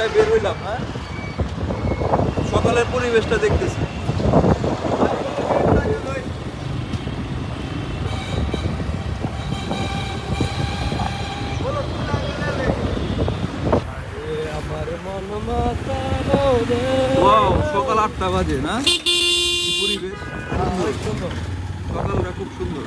জায়গায় বের হইলাম, হ্যাঁ সকালের পরিবেশটা দেখতেছি। ওয়াও, সকাল 8টা বাজে না? পরিবেশ সুন্দর, সকালটা খুব সুন্দর।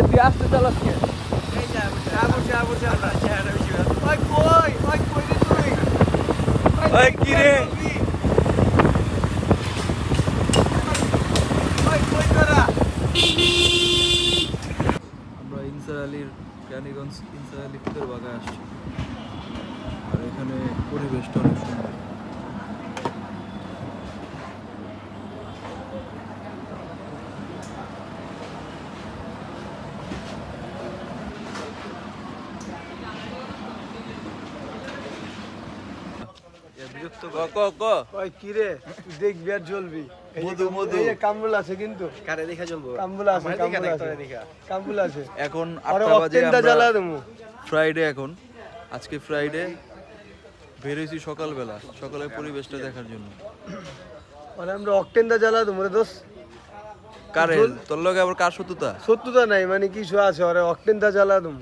তুই আসতে চালাস কে? কি রে? আমরা ইনসার আলীর কেরানীগঞ্জ ইনসার আলী ফুলের বাগায় আসছি, আর এখানে পরিবেশটা অনেক সুন্দর। দেখবি আর জ্বলবি। কাম্বুল আছে কিন্তু কাম্বুল আছে। এখন 8টা বাজে, ফ্রাইডে, এখন আজকে ফ্রাইডে বের হয়েছি সকালবেলা, সকালের পরিবেশটা দেখার জন্য। আমরা অক্টেনটা জ্বালা দেবো রে দোস্ত। কারে তোর লগে আবার কার শত্রুতা? শত্রুতা নাই, মানে কিছু আছে, ওরা অক্টেনটা জ্বালা দেবো।